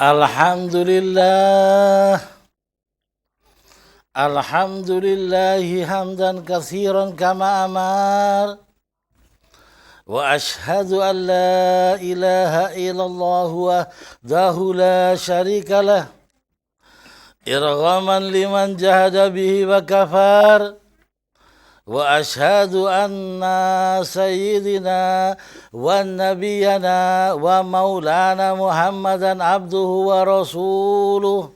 Alhamdulillah. Alhamdulillahi hamdan katsiran kama amar. Wa ashhadu an la ilaha illallah wahdahu la syarika lah. Irghaman liman jahada bihi wa kafar. Wa ashhadu anna sayyidina wa nabiyana wa maulana Muhammadan abduhu wa rasuluh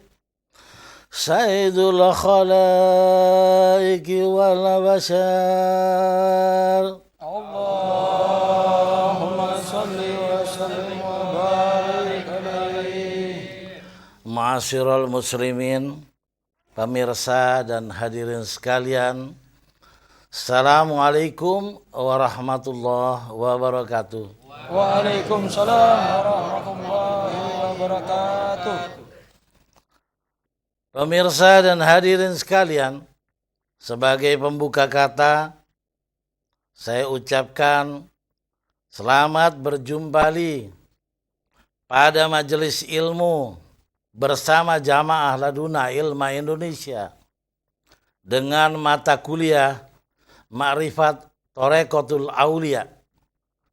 sayyidul khalaiki wal bashar. Allahumma salli wa sallim wa barik alaihi. Ma'asyiral muslimin, pemirsa dan hadirin sekalian, Assalamualaikum warahmatullahi wabarakatuh. Waalaikumsalam warahmatullahi wabarakatuh. Pemirsa dan hadirin sekalian, sebagai pembuka kata, saya ucapkan selamat berjumpa pada majelis ilmu bersama Jamaah Laduna Ilma Indonesia dengan mata kuliah Ma'rifat Thariqatul Aulia.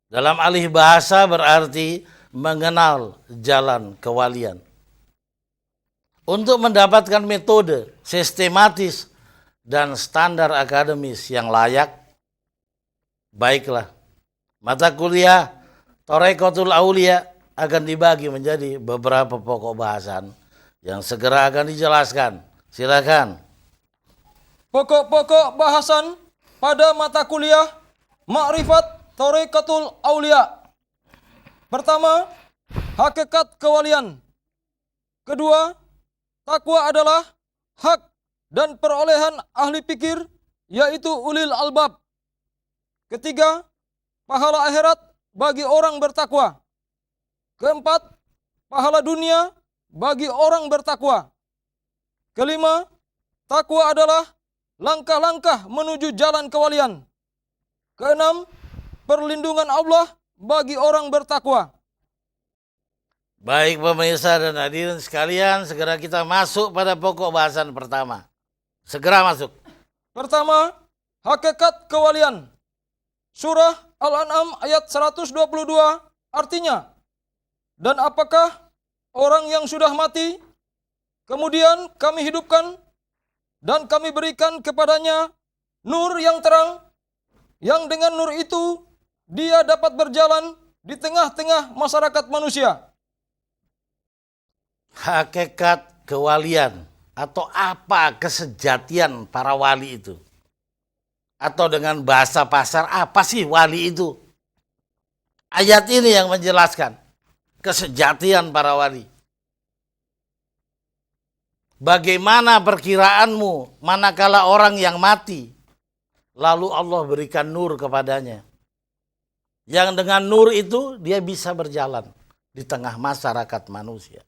Dalam alih bahasa berarti mengenal jalan kewalian. Untuk mendapatkan metode sistematis dan standar akademis yang layak, baiklah, mata kuliah Thariqatul Aulia akan dibagi menjadi beberapa pokok bahasan yang segera akan dijelaskan. Silakan. Pokok-pokok bahasan pada mata kuliah Ma'rifat Thariqatul Aulia. Pertama, hakikat kewalian. Kedua, takwa adalah hak dan perolehan ahli pikir, yaitu ulil albab. Ketiga, pahala akhirat bagi orang bertakwa. Keempat, pahala dunia bagi orang bertakwa. Kelima, takwa adalah langkah-langkah menuju jalan kewalian. Keenam, perlindungan Allah bagi orang bertakwa. Baik pemirsa dan hadirin sekalian, segera kita masuk pada pokok bahasan pertama. Segera masuk. Pertama, hakikat kewalian. Surah Al-An'am ayat 122 artinya, dan apakah orang yang sudah mati, kemudian kami hidupkan, dan kami berikan kepadanya nur yang terang, yang dengan nur itu dia dapat berjalan di tengah-tengah masyarakat manusia. Hakikat kewalian atau apa kesejatian para wali itu? Atau dengan bahasa pasar, apa sih wali itu? Ayat ini yang menjelaskan kesejatian para wali. Bagaimana perkiraanmu manakala orang yang mati, lalu Allah berikan nur kepadanya, yang dengan nur itu dia bisa berjalan di tengah masyarakat manusia.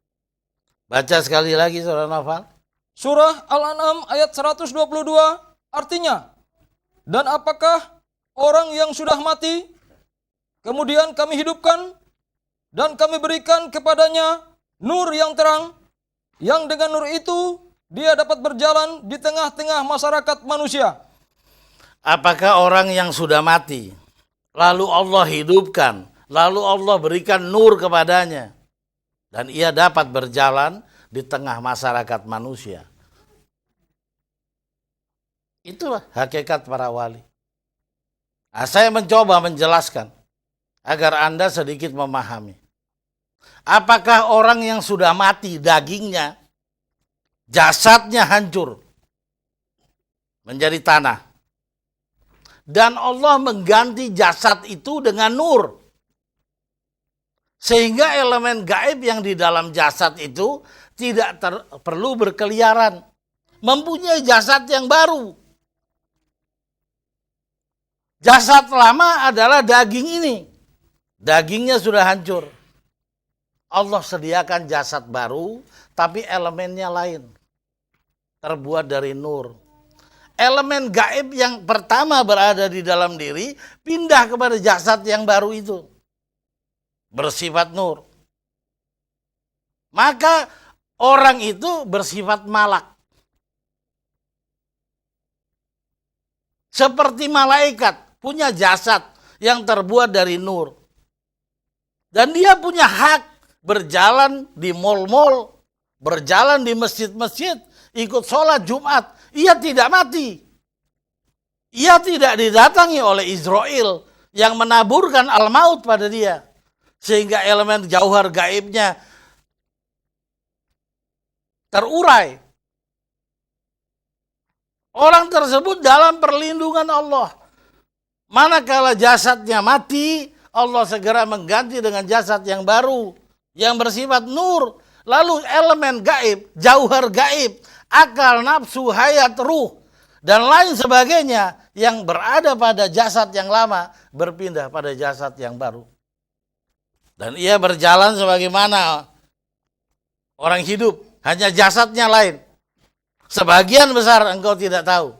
Baca sekali lagi Saudara Noval. Surah Al-An'am ayat 122 artinya, dan apakah orang yang sudah mati, kemudian kami hidupkan, dan kami berikan kepadanya nur yang terang, yang dengan nur itu dia dapat berjalan di tengah-tengah masyarakat manusia. Apakah orang yang sudah mati, lalu Allah hidupkan, lalu Allah berikan nur kepadanya, dan ia dapat berjalan di tengah masyarakat manusia. Itulah hakikat para wali. Nah, saya mencoba menjelaskan agar Anda sedikit memahami. Apakah orang yang sudah mati dagingnya, jasadnya hancur menjadi tanah, dan Allah mengganti jasad itu dengan nur, sehingga elemen gaib yang di dalam jasad itu tidak perlu berkeliaran, mempunyai jasad yang baru. Jasad lama adalah daging ini, dagingnya sudah hancur. Allah sediakan jasad baru, tapi elemennya lain, terbuat dari nur. Elemen gaib yang pertama berada di dalam diri pindah kepada jasad yang baru itu, bersifat nur. Maka orang itu bersifat malak. Seperti malaikat, punya jasad yang terbuat dari nur. Dan dia punya hak berjalan di mal-mal, berjalan di masjid-masjid, ikut sholat Jumat. Ia tidak mati. Ia tidak didatangi oleh Israel yang menaburkan al-maut pada dia. Sehingga elemen jauhar gaibnya terurai. Orang tersebut dalam perlindungan Allah. Manakala jasadnya mati, Allah segera mengganti dengan jasad yang baru, yang bersifat nur. Lalu elemen gaib, jauhar gaib, akal, nafsu, hayat, ruh, dan lain sebagainya yang berada pada jasad yang lama berpindah pada jasad yang baru. Dan ia berjalan sebagaimana orang hidup, hanya jasadnya lain. Sebagian besar engkau tidak tahu.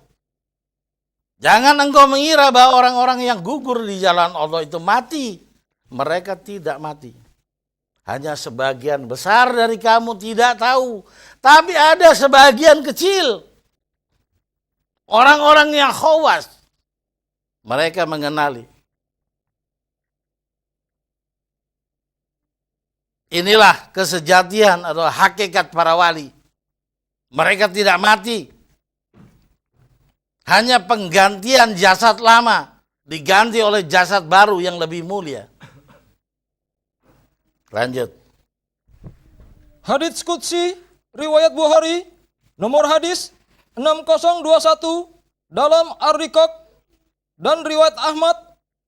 Jangan engkau mengira bahwa orang-orang yang gugur di jalan Allah itu mati. Mereka tidak mati. Hanya sebagian besar dari kamu tidak tahu. Tapi ada sebagian kecil. Orang-orang yang khawas. Mereka mengenali. Inilah kesejatian atau hakikat para wali. Mereka tidak mati. Hanya penggantian jasad lama diganti oleh jasad baru yang lebih mulia. Lanjut. Hadits Qudsi riwayat Bukhari nomor hadis 6021 dalam Ar-Riqaq dan riwayat Ahmad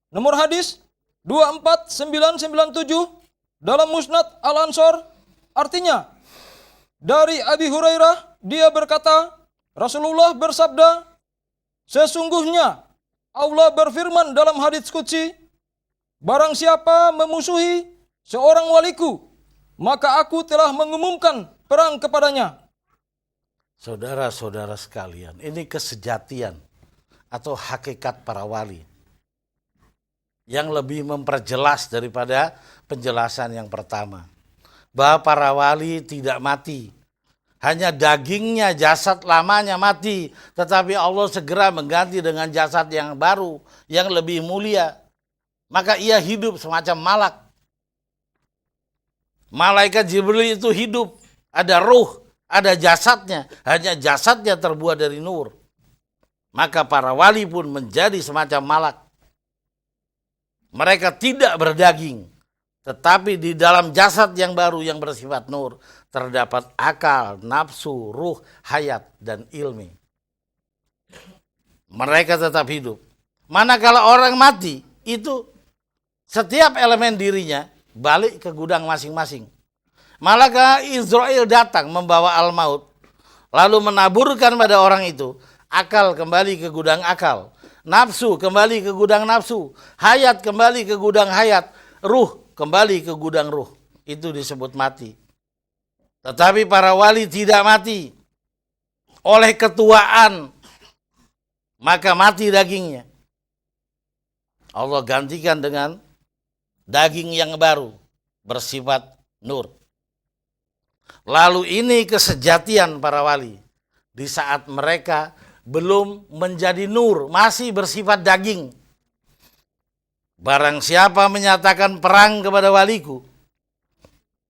nomor hadis 24997 dalam Musnad Al-Ansor. Artinya, dari Abi Hurairah dia berkata, Rasulullah bersabda, sesungguhnya Allah berfirman dalam hadits qudsi, barang siapa memusuhi seorang waliku, maka aku telah mengumumkan perang kepadanya. Saudara-saudara sekalian, ini kesejatian atau hakikat para wali yang lebih memperjelas daripada penjelasan yang pertama. Bahwa para wali tidak mati. Hanya dagingnya, jasad lamanya mati. Tetapi Allah segera mengganti dengan jasad yang baru, yang lebih mulia. Maka ia hidup semacam malak. Malaikat Jibril itu hidup. Ada ruh, ada jasadnya. Hanya jasadnya terbuat dari nur. Maka para wali pun menjadi semacam malak. Mereka tidak berdaging. Tetapi di dalam jasad yang baru yang bersifat nur, terdapat akal, nafsu, ruh, hayat, dan ilmi. Mereka tetap hidup. Manakala orang mati, itu setiap elemen dirinya balik ke gudang masing-masing. Malaikat Israel datang membawa al-maut, lalu menaburkan pada orang itu, akal kembali ke gudang akal, nafsu kembali ke gudang nafsu, hayat kembali ke gudang hayat, ruh kembali ke gudang ruh. Itu disebut mati. Tetapi para wali tidak mati. Oleh ketuaan, maka mati dagingnya. Allah gantikan dengan daging yang baru, bersifat nur. Lalu ini kesejatian para wali. Di saat mereka belum menjadi nur, masih bersifat daging. Barang siapa menyatakan perang kepada waliku,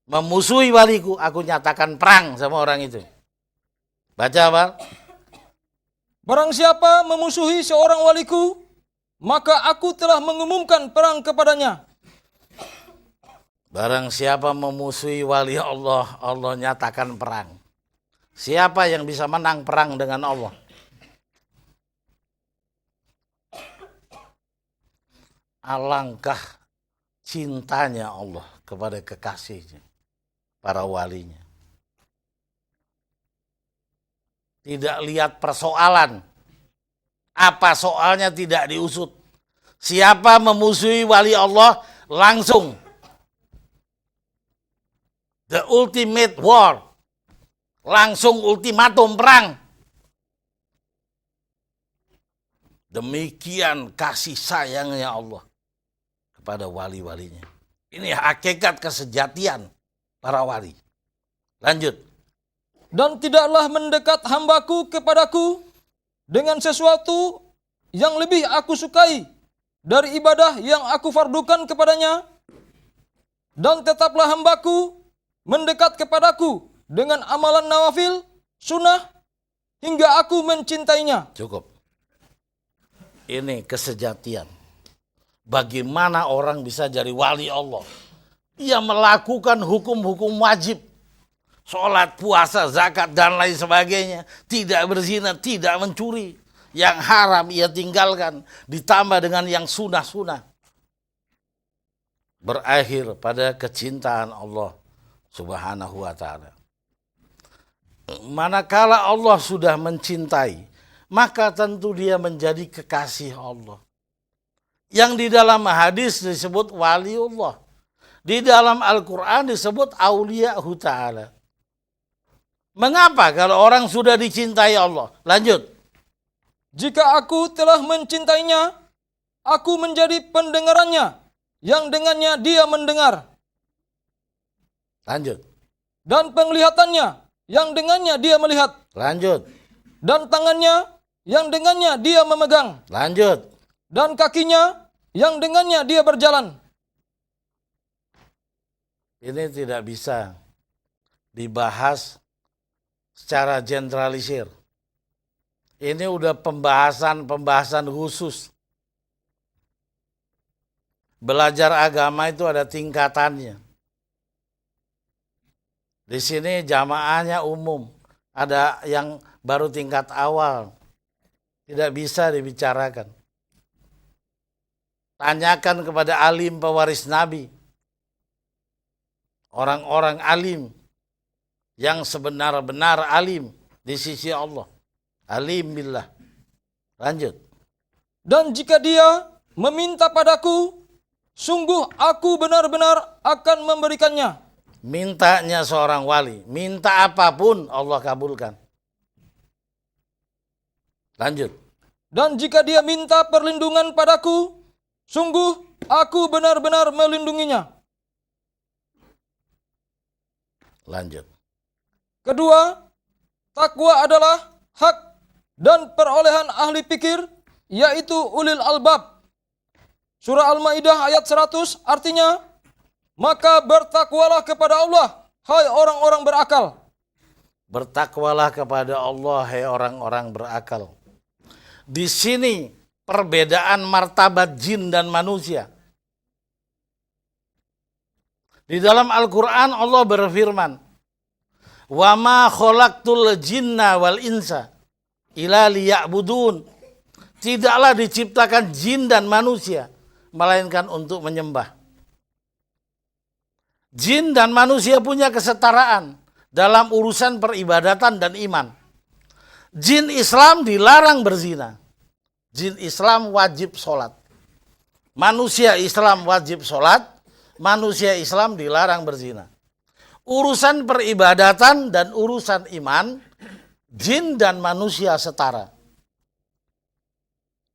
memusuhi waliku, aku nyatakan perang sama orang itu. Baca apa? Barang siapa memusuhi seorang waliku, maka aku telah mengumumkan perang kepadanya. Barang siapa memusuhi wali Allah, Allah nyatakan perang. Siapa yang bisa menang perang dengan Allah? Alangkah cintanya Allah kepada kekasihnya, para walinya. Tidak lihat persoalan. Apa soalnya tidak diusut. Siapa memusuhi wali Allah, langsung. The ultimate war. Langsung ultimatum perang. Demikian kasih sayangnya Allah kepada wali-walinya. Ini hakikat kesejatian para wali. Lanjut. Dan tidaklah mendekat hambaku kepadaku dengan sesuatu yang lebih aku sukai dari ibadah yang aku fardukan kepadanya. Dan tetaplah hambaku mendekat kepadaku dengan amalan nawafil, sunnah, hingga aku mencintainya. Cukup. Ini kesejatian. Bagaimana orang bisa jadi wali Allah? Ia melakukan hukum-hukum wajib. Sholat, puasa, zakat, dan lain sebagainya. Tidak berzina, tidak mencuri. Yang haram ia tinggalkan. Ditambah dengan yang sunnah-sunnah. Berakhir pada kecintaan Allah Subhanahu wa ta'ala. Manakala Allah sudah mencintai, maka tentu dia menjadi kekasih Allah. Yang di dalam hadis disebut waliullah. Di dalam Al-Quran disebut awliya'hu ta'ala. Mengapa kalau orang sudah dicintai Allah? Lanjut. Jika aku telah mencintainya, aku menjadi pendengarannya, yang dengannya dia mendengar. Lanjut. Dan penglihatannya, yang dengannya dia melihat. Lanjut. Dan tangannya, yang dengannya dia memegang. Lanjut. Dan kakinya, yang dengannya dia berjalan. Ini tidak bisa dibahas secara generalisir. Ini udah pembahasan khusus. Belajar agama itu ada tingkatannya. Di sini jamaahnya umum. Ada yang baru tingkat awal. Tidak bisa dibicarakan. Tanyakan kepada alim pewaris Nabi. Orang-orang alim. Yang sebenar-benar alim di sisi Allah. Alim billah. Lanjut. Dan jika dia meminta padaku, sungguh aku benar-benar akan memberikannya. Mintanya seorang wali. Minta apapun Allah kabulkan. Lanjut. Dan jika dia minta perlindungan padaku, sungguh aku benar-benar melindunginya. Lanjut. Kedua, takwa adalah hak dan perolehan ahli pikir, yaitu ulil albab. Surah Al-Maidah ayat 100 artinya, maka bertakwalah kepada Allah, hai orang-orang berakal. Bertakwalah kepada Allah, hai orang-orang berakal. Di sini perbedaan martabat jin dan manusia. Di dalam Al-Quran Allah berfirman, wa ma khalaqtul jinna wal insa illa liya'budun. Tidaklah diciptakan jin dan manusia melainkan untuk menyembah. Jin dan manusia punya kesetaraan dalam urusan peribadatan dan iman. Jin Islam dilarang berzina. Jin Islam wajib sholat. Manusia Islam wajib sholat. Manusia Islam dilarang berzina. Urusan peribadatan dan urusan iman, jin dan manusia setara.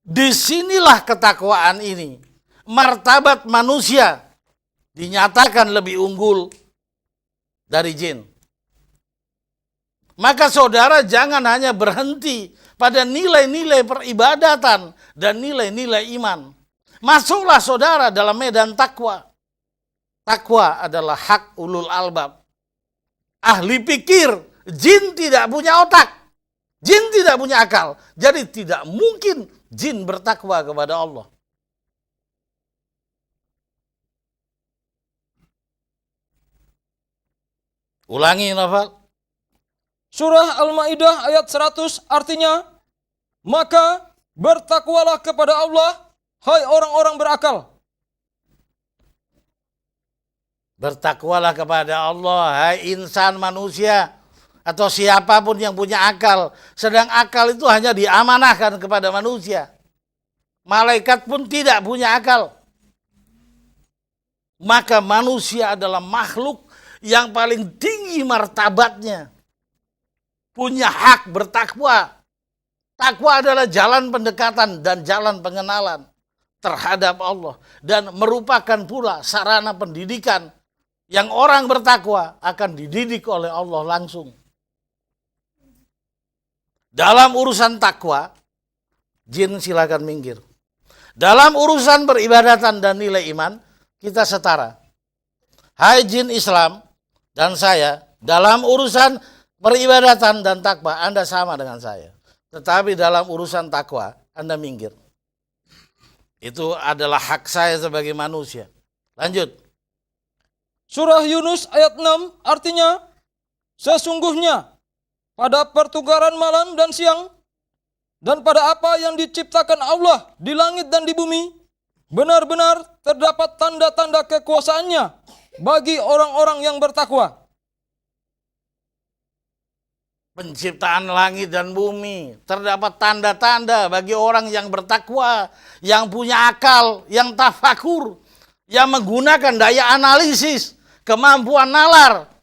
Disinilah ketakwaan ini. Martabat manusia dinyatakan lebih unggul dari jin. Maka saudara jangan hanya berhenti pada nilai-nilai peribadatan dan nilai-nilai iman. Masuklah saudara dalam medan takwa. Takwa adalah hak ulul albab. Ahli pikir, jin tidak punya otak. Jin tidak punya akal. Jadi tidak mungkin jin bertakwa kepada Allah. Ulangi Nafal. Surah Al-Maidah ayat 100 artinya, maka bertakwalah kepada Allah, hai orang-orang berakal. Bertakwalah kepada Allah, hai insan manusia, atau siapapun yang punya akal. Sedang akal itu hanya diamanahkan kepada manusia. Malaikat pun tidak punya akal. Maka manusia adalah makhluk yang paling tinggi martabatnya. Punya hak bertakwa. Takwa adalah jalan pendekatan dan jalan pengenalan terhadap Allah. Dan merupakan pula sarana pendidikan yang orang bertakwa akan dididik oleh Allah langsung. Dalam urusan takwa, jin silakan minggir. Dalam urusan peribadatan dan nilai iman, kita setara. Hai jin Islam dan saya, dalam urusan peribadatan dan takwa, Anda sama dengan saya. Tetapi dalam urusan takwa, Anda minggir. Itu adalah hak saya sebagai manusia. Lanjut. Surah Yunus ayat 6 artinya, sesungguhnya pada pertukaran malam dan siang, dan pada apa yang diciptakan Allah di langit dan di bumi, benar-benar terdapat tanda-tanda kekuasaannya bagi orang-orang yang bertakwa. Penciptaan langit dan bumi, terdapat tanda-tanda bagi orang yang bertakwa, yang punya akal, yang tafakur, yang menggunakan daya analisis, kemampuan nalar,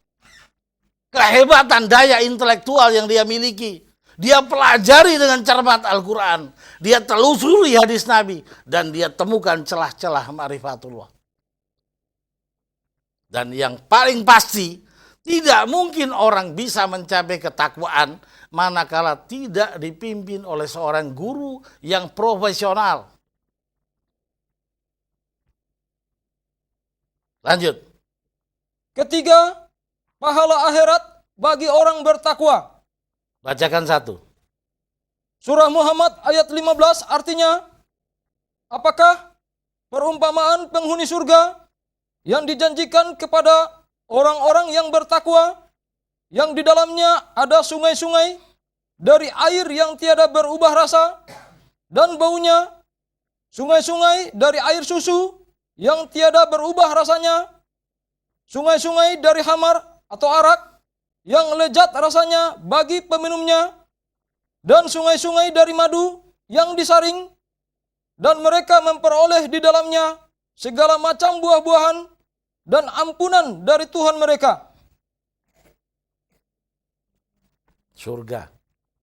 kehebatan daya intelektual yang dia miliki. Dia pelajari dengan cermat Al-Quran. Dia telusuri hadis Nabi. Dan dia temukan celah-celah ma'rifatullah. Dan yang paling pasti, tidak mungkin orang bisa mencapai ketakwaan manakala tidak dipimpin oleh seorang guru yang profesional. Lanjut. Ketiga, pahala akhirat bagi orang bertakwa. Bacakan satu. Surah Muhammad ayat 15 artinya, apakah perumpamaan penghuni surga yang dijanjikan kepada orang-orang yang bertakwa, yang di dalamnya ada sungai-sungai dari air yang tiada berubah rasa dan baunya, sungai-sungai dari air susu yang tiada berubah rasanya, sungai-sungai dari khamar atau arak yang lezat rasanya bagi peminumnya, dan sungai-sungai dari madu yang disaring, dan mereka memperoleh di dalamnya segala macam buah-buahan dan ampunan dari Tuhan mereka. Surga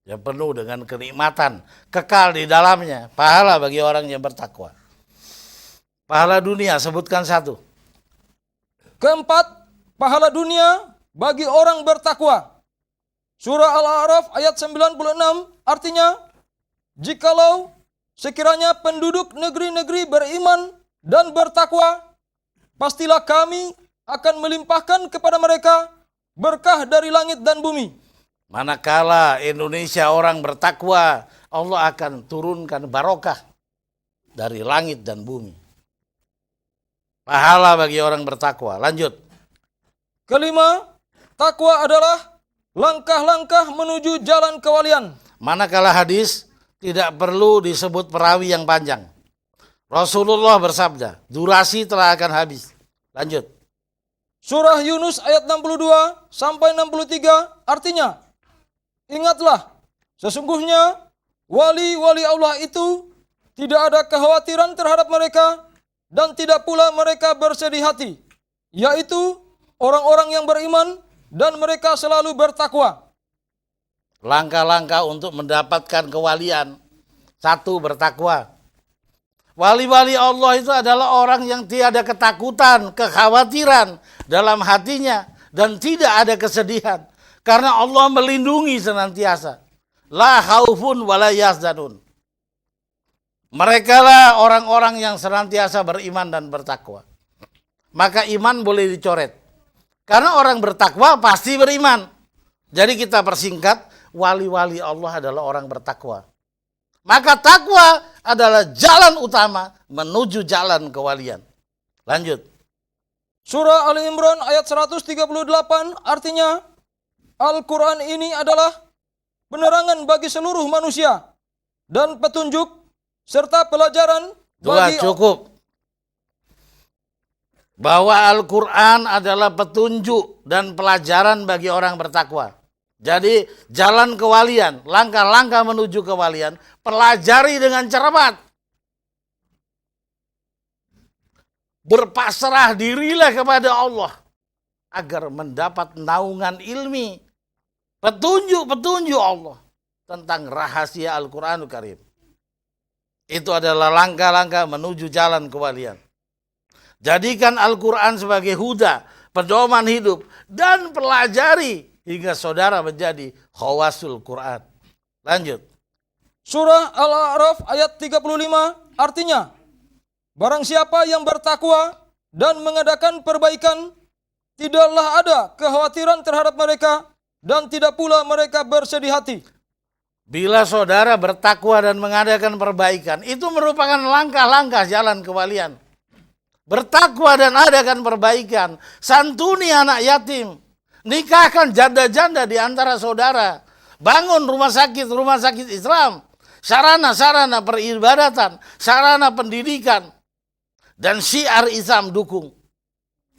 yang penuh dengan kenikmatan, kekal di dalamnya, pahala bagi orang yang bertakwa. Pahala dunia, sebutkan satu. Keempat, pahala dunia bagi orang bertakwa. Surah Al-A'raf ayat 96 artinya, jikalau sekiranya penduduk negeri-negeri beriman dan bertakwa, pastilah kami akan melimpahkan kepada mereka berkah dari langit dan bumi. Manakala Indonesia orang bertakwa, Allah akan turunkan barokah dari langit dan bumi. Pahala bagi orang bertakwa. Lanjut. Kelima, takwa adalah langkah-langkah menuju jalan kewalian. Manakala hadis tidak perlu disebut perawi yang panjang. Rasulullah bersabda, durasi telah akan habis. Lanjut. Surah Yunus ayat 62 sampai 63 artinya, ingatlah, sesungguhnya wali-wali Allah itu tidak ada kekhawatiran terhadap mereka dan tidak pula mereka bersedih hati, yaitu orang-orang yang beriman dan mereka selalu bertakwa. Langkah-langkah untuk mendapatkan kewalian. Satu, bertakwa. Wali-wali Allah itu adalah orang yang tiada ketakutan, kekhawatiran dalam hatinya dan tidak ada kesedihan. Karena Allah melindungi senantiasa. La khaufun wa la yahzanun. Mereka lah orang-orang yang senantiasa beriman dan bertakwa. Maka iman boleh dicoret. Karena orang bertakwa pasti beriman. Jadi kita persingkat, wali-wali Allah adalah orang bertakwa. Maka takwa adalah jalan utama menuju jalan kewalian. Lanjut. Surah Ali Imran ayat 138 artinya, Al-Quran ini adalah penerangan bagi seluruh manusia dan petunjuk serta pelajaran bagi... Cukup. Bahwa Al-Quran adalah petunjuk dan pelajaran bagi orang bertakwa. Jadi jalan kewalian, langkah-langkah menuju kewalian, pelajari dengan cermat. Berpasrah dirilah kepada Allah agar mendapat naungan ilmi, petunjuk-petunjuk Allah tentang rahasia Al-Quranul Karim. Itu adalah langkah-langkah menuju jalan kewalian. Jadikan Al-Quran sebagai huda, pedoman hidup, dan pelajari hingga saudara menjadi khawasul Quran. Lanjut. Surah Al-A'raf ayat 35 artinya, barang siapa yang bertakwa dan mengadakan perbaikan, tidaklah ada kekhawatiran terhadap mereka dan tidak pula mereka bersedih hati. Bila saudara bertakwa dan mengadakan perbaikan, itu merupakan langkah-langkah jalan kewalian. Bertakwa dan adakan perbaikan, santuni anak yatim, nikahkan janda-janda di antara saudara, bangun rumah sakit Islam, sarana-sarana peribadatan, sarana pendidikan, dan syiar Islam dukung.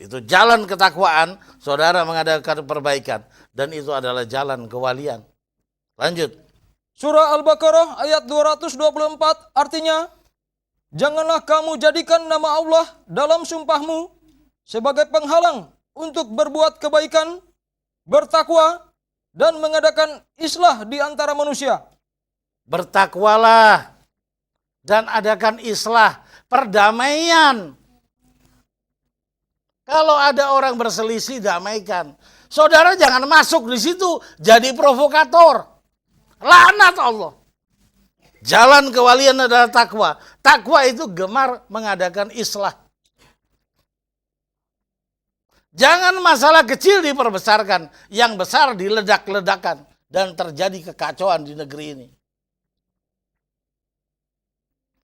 Itu jalan ketakwaan, saudara mengadakan perbaikan, dan itu adalah jalan kewalian. Lanjut. Surah Al-Baqarah ayat 224 artinya, janganlah kamu jadikan nama Allah dalam sumpahmu sebagai penghalang untuk berbuat kebaikan, bertakwa, dan mengadakan islah di antara manusia. Bertakwalah dan adakan islah, perdamaian. Kalau ada orang berselisih, damaikan. Saudara jangan masuk di situ jadi provokator. Laknat Allah. Jalan kewalian adalah takwa. Takwa itu gemar mengadakan islah. Jangan masalah kecil diperbesarkan, yang besar diledak-ledakan dan terjadi kekacauan di negeri ini.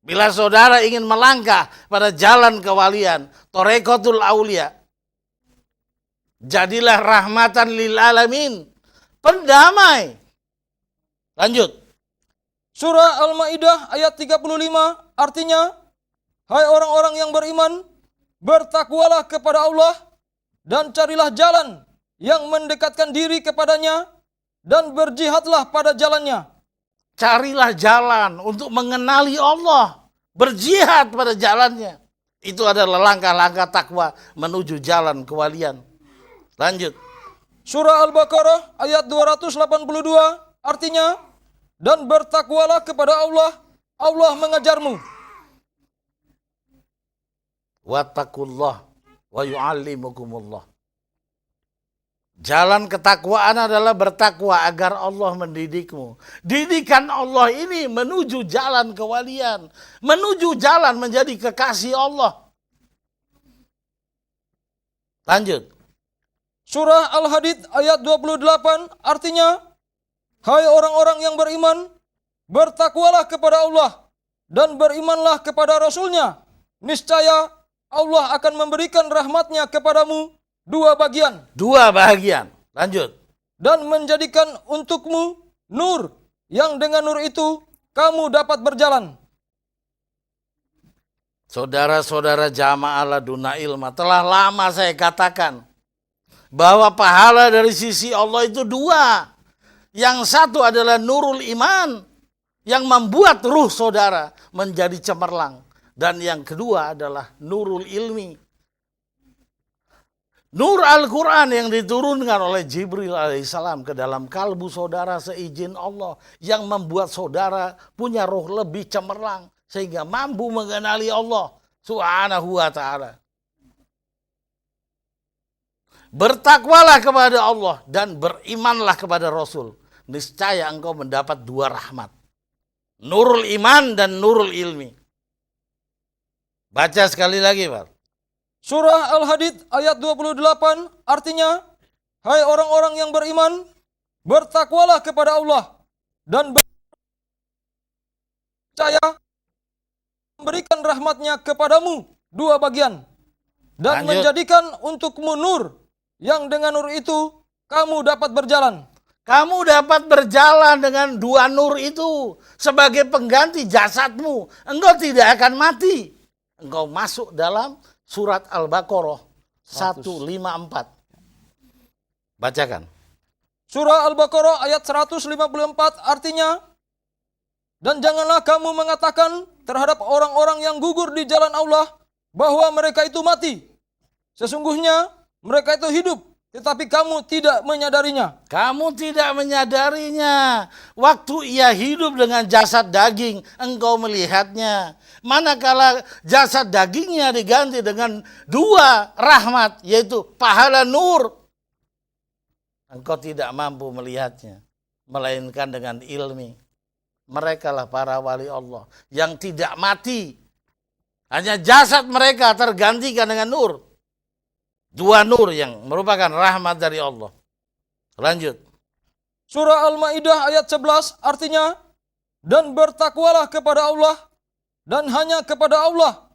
Bila saudara ingin melangkah pada jalan kewalian, Thariqatul Aulia, jadilah rahmatan lil alamin, pendamai. Lanjut. Surah Al-Maidah ayat 35 artinya, hai orang-orang yang beriman, bertakwalah kepada Allah dan carilah jalan yang mendekatkan diri kepadanya dan berjihadlah pada jalannya. Carilah jalan untuk mengenali Allah, berjihad pada jalannya. Itu adalah langkah-langkah takwa menuju jalan kewalian. Lanjut. Surah Al-Baqarah ayat 282 artinya, dan bertakwalah kepada Allah, Allah mengajarmu. Wattaqullah wa yu'allimukumullah. Jalan ketakwaan adalah bertakwa agar Allah mendidikmu. Didikan Allah ini menuju jalan kewalian, menuju jalan menjadi kekasih Allah. Lanjut. Surah Al-Hadid ayat 28 artinya, hai orang-orang yang beriman, bertakwalah kepada Allah dan berimanlah kepada Rasul-Nya. Niscaya Allah akan memberikan rahmat-Nya kepadamu dua bagian. Dua bagian. Lanjut. Dan menjadikan untukmu nur, yang dengan nur itu kamu dapat berjalan. Saudara-saudara jamaah laduna ilma, telah lama saya katakan bahwa pahala dari sisi Allah itu dua. Yang satu adalah nurul iman, yang membuat ruh saudara menjadi cemerlang. Dan yang kedua adalah nurul ilmi, nur Al-Quran yang diturunkan oleh Jibril alaihissalam ke dalam kalbu saudara seizin Allah, yang membuat saudara punya roh lebih cemerlang sehingga mampu mengenali Allah subhanahu wa ta'ala. Bertakwalah kepada Allah dan berimanlah kepada Rasul. Niscaya engkau mendapat dua rahmat. Nurul iman dan nurul ilmi. Baca sekali lagi, Pak. Surah Al-Hadid ayat 28 artinya, hai orang-orang yang beriman, bertakwalah kepada Allah dan percaya memberikan rahmat-Nya kepadamu dua bagian. Dan Lanjut. menjadikan untukmu nur, yang dengan nur itu kamu dapat berjalan. Kamu dapat berjalan dengan dua nur itu sebagai pengganti jasadmu. Engkau tidak akan mati. Engkau masuk dalam surat Al-Baqarah 154. Bacakan. Surah Al-Baqarah ayat 154 artinya, dan janganlah kamu mengatakan terhadap orang-orang yang gugur di jalan Allah bahwa mereka itu mati. Sesungguhnya mereka itu hidup tetapi kamu tidak menyadarinya. Kamu tidak menyadarinya. Waktu ia hidup dengan jasad daging, engkau melihatnya. Manakala jasad dagingnya diganti dengan dua rahmat, yaitu pahala nur, engkau tidak mampu melihatnya, melainkan dengan ilmi. Mereka lah para wali Allah yang tidak mati. Hanya jasad mereka tergantikan dengan nur. Dua nur yang merupakan rahmat dari Allah. Lanjut. Surah Al-Maidah ayat 11 artinya, dan bertakwalah kepada Allah, dan hanya kepada Allah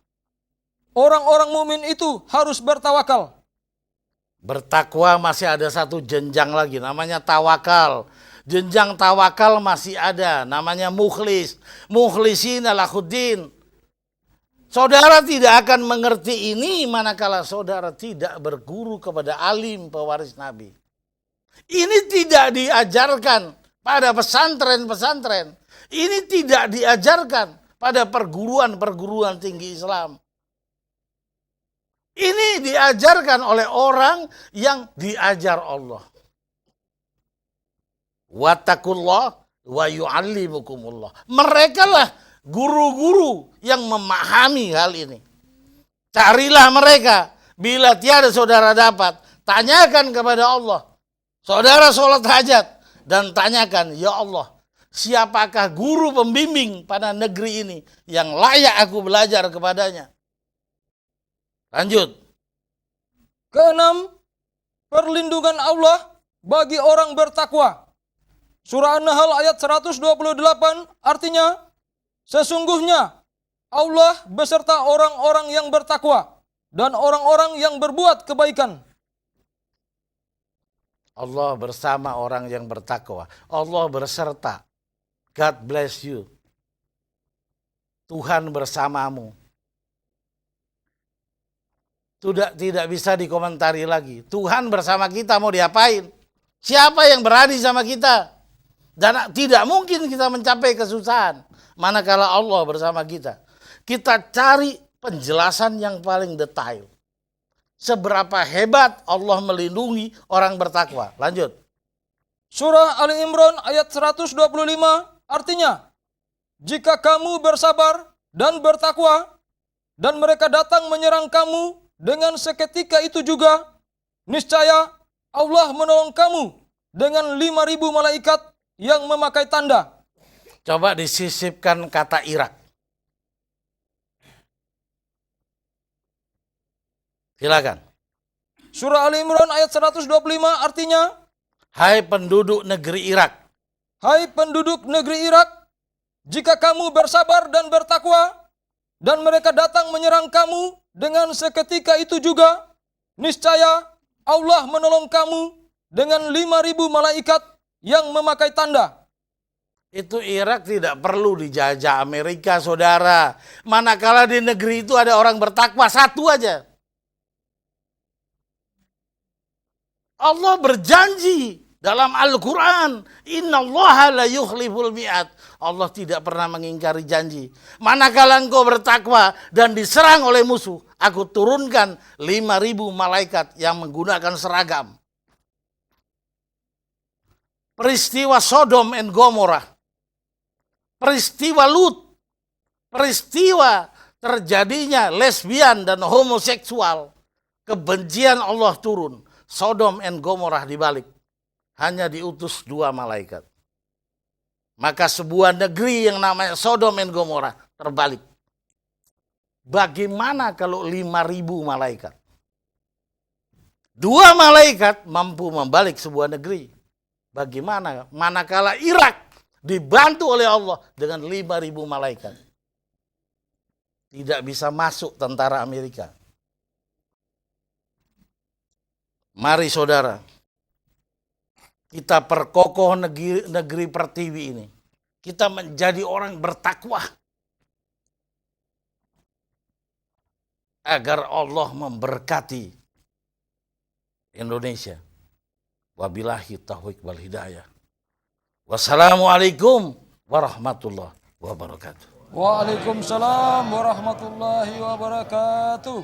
orang-orang mukmin itu harus bertawakal. Bertakwa masih ada satu jenjang lagi, namanya tawakal. Jenjang tawakal masih ada, namanya mukhlis. Mukhlisin lahuddin. Saudara tidak akan mengerti ini manakala saudara tidak berguru kepada alim pewaris Nabi. Ini tidak diajarkan pada pesantren-pesantren. Ini tidak diajarkan pada perguruan-perguruan tinggi Islam. Ini diajarkan oleh orang yang diajar Allah. Wattaqullah wa yu'allimukumullah. Mereka lah guru-guru yang memahami hal ini. Carilah mereka. Bila tiada saudara dapat, tanyakan kepada Allah. Saudara sholat hajat dan tanyakan, ya Allah, siapakah guru pembimbing pada negeri ini yang layak aku belajar kepadanya? Lanjut. Keenam, perlindungan Allah bagi orang bertakwa. Surah An-Nahl ayat 128 artinya, sesungguhnya Allah beserta orang-orang yang bertakwa dan orang-orang yang berbuat kebaikan. Allah bersama orang yang bertakwa. Allah berserta. God bless you. Tuhan bersamamu. Tidak bisa dikomentari lagi. Tuhan bersama kita mau diapain? Siapa yang berani sama kita? Dan tidak mungkin kita mencapai kesusahan manakala Allah bersama kita. Kita cari penjelasan yang paling detail. Seberapa hebat Allah melindungi orang bertakwa. Lanjut. Surah Ali Imran ayat 125 artinya, jika kamu bersabar dan bertakwa, dan mereka datang menyerang kamu dengan seketika itu juga, niscaya Allah menolong kamu dengan 5.000 malaikat yang memakai tanda. Coba disisipkan kata Irak. Silakan. Surah Ali Imran ayat 125 artinya, Hai penduduk negeri Irak. hai penduduk negeri Irak, jika kamu bersabar dan bertakwa, dan mereka datang menyerang kamu dengan seketika itu juga, niscaya Allah menolong kamu dengan 5.000 malaikat yang memakai tanda. Itu Irak tidak perlu dijajah Amerika, saudara. Manakala di negeri itu ada orang bertakwa, satu aja. Allah berjanji dalam Al-Quran, innallaha la yukhliful mi'ad. Allah tidak pernah mengingkari janji. Manakala engkau bertakwa dan diserang oleh musuh, aku turunkan 5.000 malaikat yang menggunakan seragam. Peristiwa Sodom and Gomorrah, peristiwa Lut, peristiwa terjadinya lesbian dan homoseksual, kebencian Allah turun. Sodom and Gomorrah dibalik. Hanya diutus 2 malaikat. Maka sebuah negeri yang namanya Sodom and Gomorrah terbalik. Bagaimana kalau 5.000 malaikat? 2 malaikat mampu membalik sebuah negeri. Bagaimana manakala Irak dibantu oleh Allah dengan 5.000 malaikat? Tidak bisa masuk tentara Amerika. Mari saudara, kita perkokoh negeri pertiwi ini. Kita menjadi orang bertakwa. Agar Allah memberkati Indonesia. Wabillahi taufiq wal hidayah. Wassalamualaikum warahmatullahi wabarakatuh. Waalaikumsalam warahmatullahi wabarakatuh.